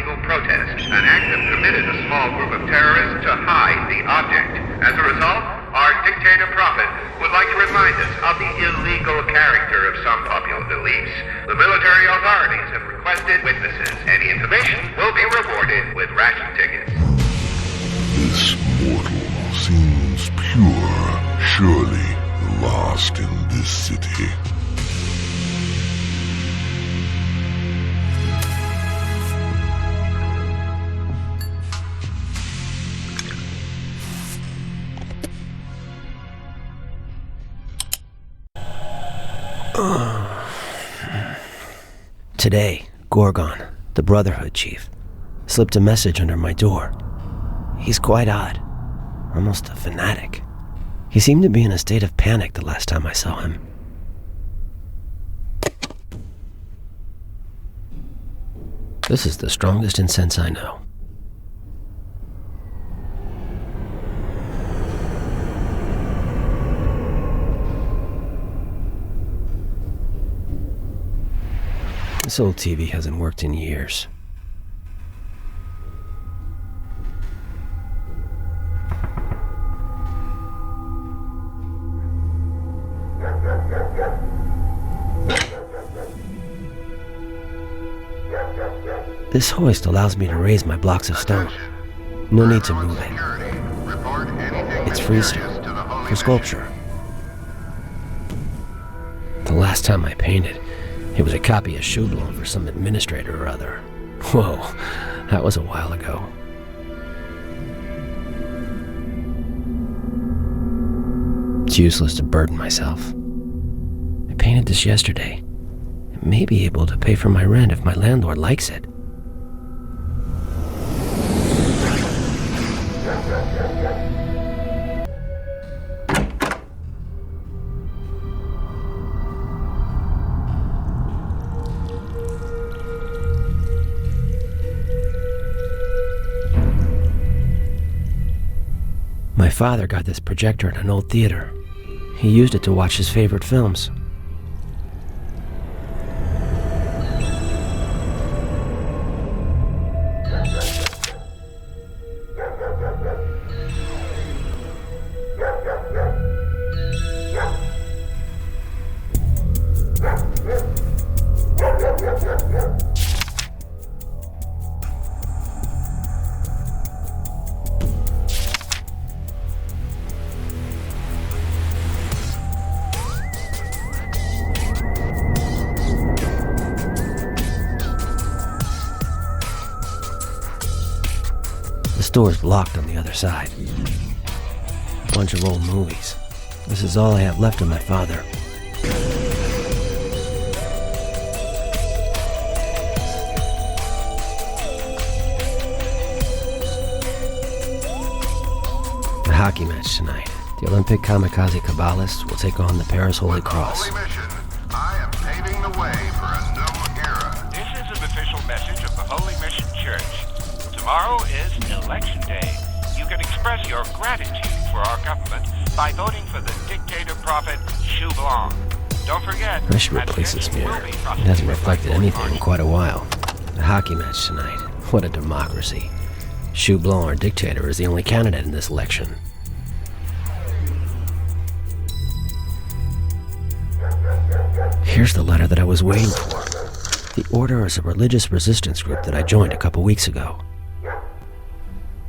illegal protest. An act that permitted a small group of terrorists to hide the object. As a result, our dictator prophet would like to remind us of the illegal character of some popular beliefs. The military authorities have requested witnesses. Any information will be rewarded with ration tickets. This mortal seems pure, surely the last in this city. Today, Gorgon, the Brotherhood chief, slipped a message under my door. He's quite odd, almost a fanatic. He seemed to be in a state of panic the last time I saw him. This is the strongest incense I know. This old TV hasn't worked in years. This hoist allows me to raise my blocks of stone. No need to move it. It's freestone, for sculpture. The last time I painted, it was a copy of Schublon for some administrator or other. Whoa, that was a while ago. It's useless to burden myself. I painted this yesterday. I may be able to pay for my rent if my landlord likes it. My father got this projector at an old theater. He used it to watch his favorite films. The store's blocked on the other side. A bunch of old movies. This is all I have left of my father. The hockey match tonight. The Olympic kamikaze Kabbalists will take on the Paris Holy Cross. Holy mission, I am paving the way for a new era. This is an official message of the Holy Mission Church. Tomorrow is Election Day. You can express your gratitude for our government by voting for the dictator prophet Schublon. Don't forget, I should replace this mirror. It hasn't reflected anything in quite a while. The hockey match tonight. What a democracy. Schublon, our dictator, is the only candidate in this election. Here's the letter that I was waiting for. The Order is a religious resistance group that I joined a couple weeks ago.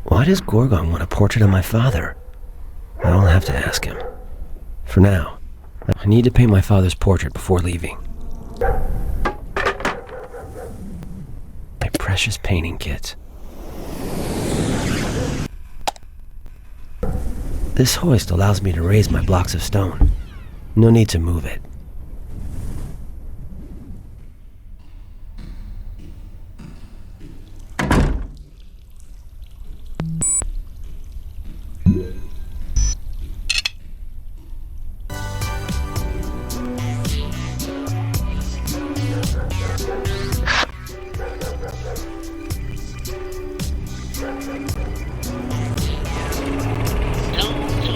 Why does Gorgon want a portrait of my father? I'll have to ask him. For now, I need to paint my father's portrait before leaving. My precious painting kit. This hoist allows me to raise my blocks of stone. No need to move it.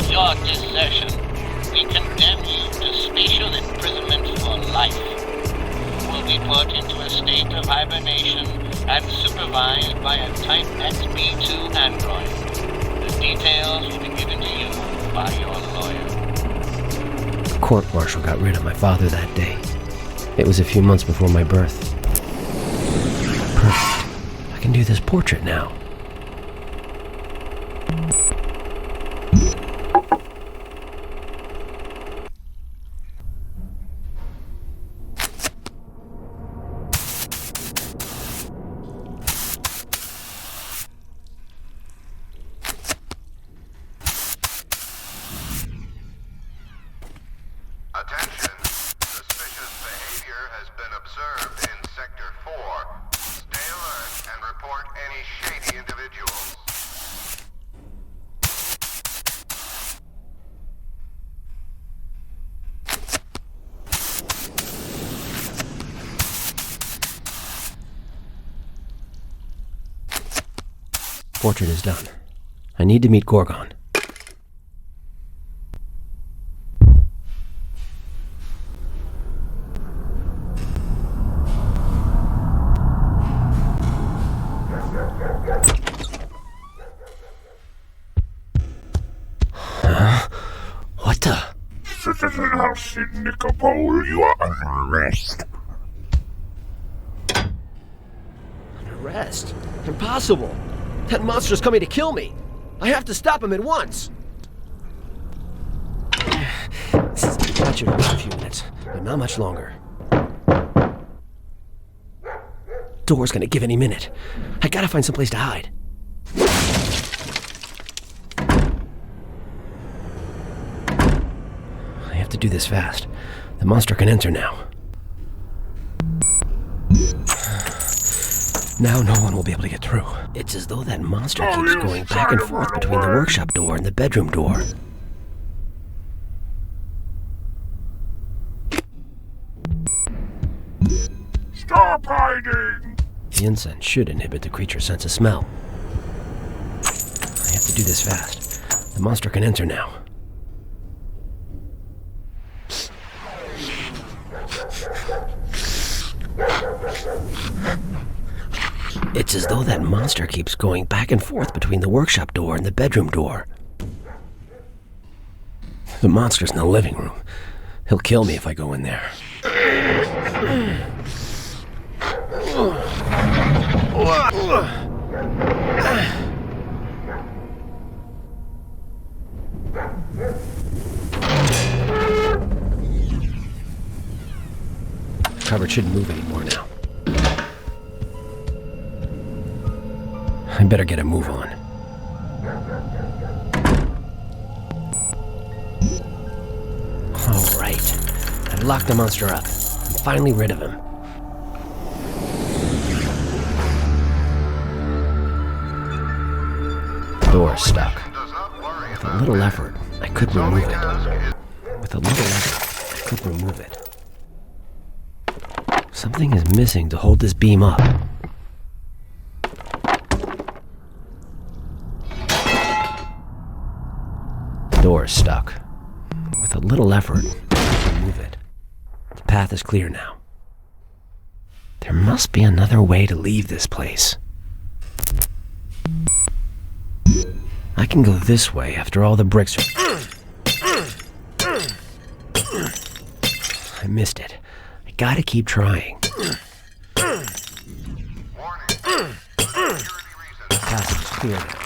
Your desertion, we condemn you to spatial imprisonment for life. You will be put into a state of hibernation and supervised advised by a Type XB2 android. The details will be given to you by your lawyer. The court-martial got rid of my father that day. It was a few months before my birth. Perfect. I can do this portrait now. Attention. Suspicious behavior has been observed in Sector 4. Stay alert and report any shady individuals. Portrait is done. I need to meet Gorgon. What the? Citizen House in Nikopol, you are under arrest. Arrest? Impossible! That monster's coming to kill me! I have to stop him at once! That should wait a few minutes, but not much longer. Door's gonna give any minute. I gotta find someplace to hide. I have to do this fast. The monster can enter now. Now no one will be able to get through. It's as though that monster keeps going back and forth between the workshop door and the bedroom door. Stop hiding! The incense should inhibit the creature's sense of smell. I have to do this fast. The monster can enter now. It's as though that monster keeps going back and forth between the workshop door and the bedroom door. The monster's in the living room. He'll kill me if I go in there. The cupboard shouldn't move anymore now. I better get a move on. All right. I've locked the monster up. I'm finally rid of him. Door's stuck. With a little effort, I could remove it. With a little effort, I could remove it. Something is missing to hold this beam up. Door is stuck. With a little effort, I can remove it. The path is clear now. There must be another way to leave this place. I can go this way after all the bricks are... I missed it. I gotta keep trying. Warning. Security The passage is clear now.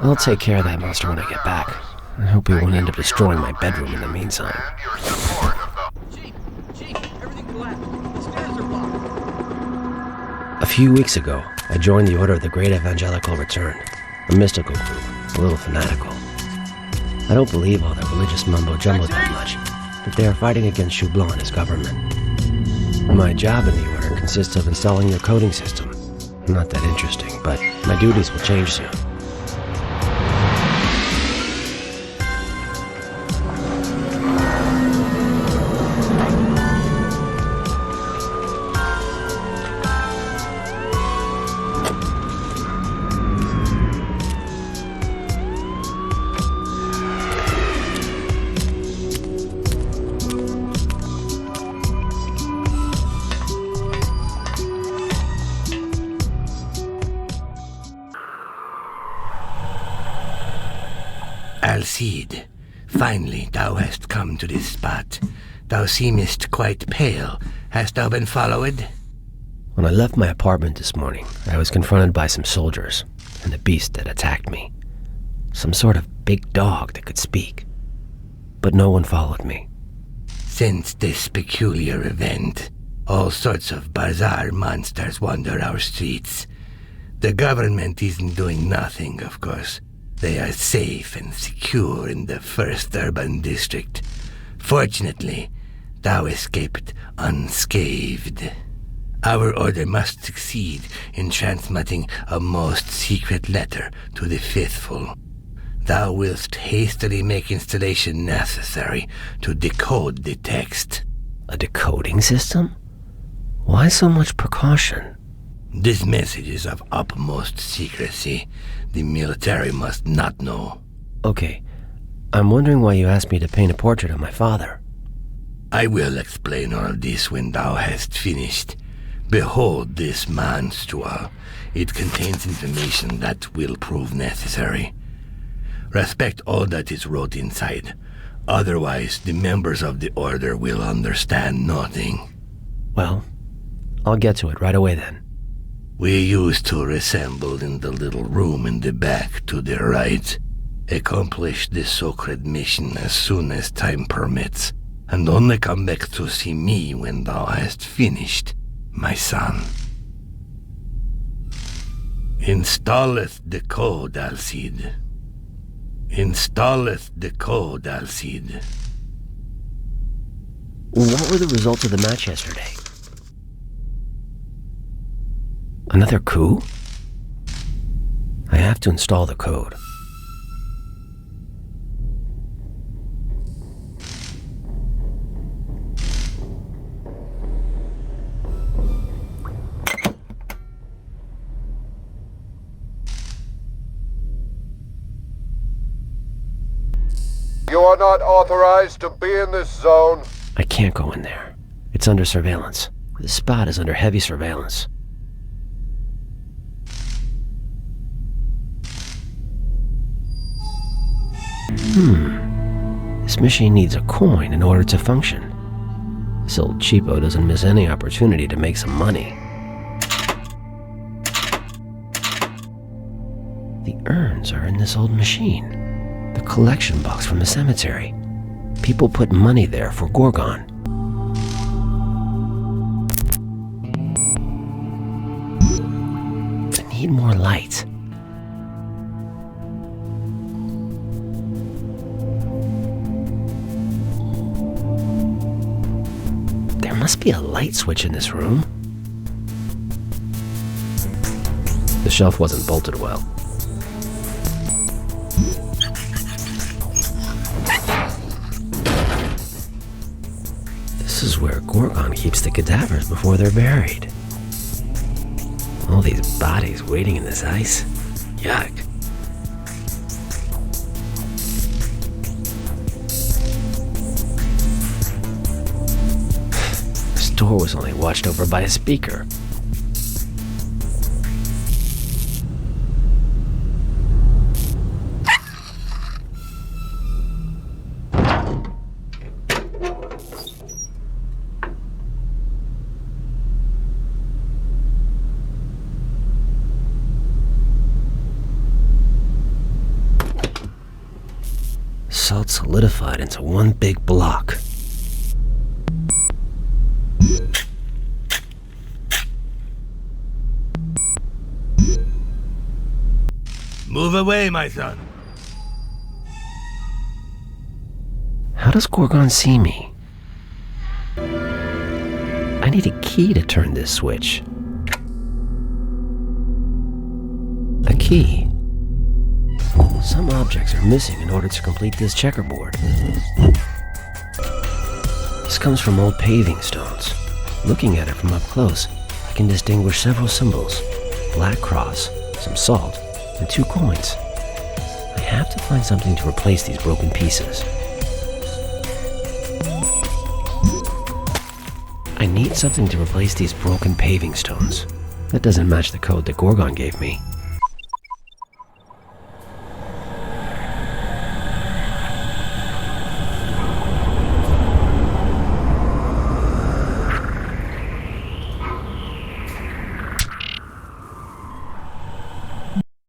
I'll take care of that monster when I get back. I hope he won't end up destroying my bedroom in the meantime. Chief, everything collapsed. The stairs are blocked. A few weeks ago, I joined the Order of the Great Evangelical Return, a mystical group, a little fanatical. I don't believe all that religious mumbo-jumbo that much, but they are fighting against Shublon and his government. My job in the Order consists of installing their coding system. Not that interesting, but my duties will change soon. Alcide, finally thou hast come to this spot. Thou seemest quite pale. Hast thou been followed? When I left my apartment this morning, I was confronted by some soldiers and a beast that attacked me. Some sort of big dog that could speak. But no one followed me. Since this peculiar event, all sorts of bizarre monsters wander our streets. The government isn't doing nothing, of course. They are safe and secure in the first urban district. Fortunately, thou escaped unscathed. Our order must succeed in transmitting a most secret letter to the faithful. Thou wilt hastily make installation necessary to decode the text. A decoding system? Why so much precaution? This message is of utmost secrecy. The military must not know. Okay, I'm wondering why you asked me to paint a portrait of my father. I will explain all this when thou hast finished. Behold this monstrua. It contains information that will prove necessary. Respect all that is wrote inside. Otherwise, the members of the order will understand nothing. Well, I'll get to it right away then. We used to reassemble in the little room in the back to the right. Accomplish this sacred mission as soon as time permits, and only come back to see me when thou hast finished, my son. Installeth the code, Alcide. Installeth the code, Alcide. What were the results of the match yesterday? Another coup? I have to install the code. You are not authorized to be in this zone. I can't go in there. It's under surveillance. The spot is under heavy surveillance. This machine needs a coin in order to function. This old cheapo doesn't miss any opportunity to make some money. The urns are in this old machine. The collection box from the cemetery. People put money there for Gorgon. I need more light. There must be a light switch in this room. The shelf wasn't bolted well. This is where Gorgon keeps the cadavers before they're buried. All these bodies waiting in this ice. Yuck. This door was only watched over by a speaker. Salt solidified into one big block. Move away, my son. How does Gorgon see me? I need a key to turn this switch. A key. Some objects are missing in order to complete this checkerboard. This comes from old paving stones. Looking at it from up close, I can distinguish several symbols. Black cross, some salt, and 2 coins. I have to find something to replace these broken pieces. I need something to replace these broken paving stones. That doesn't match the code that Gorgon gave me.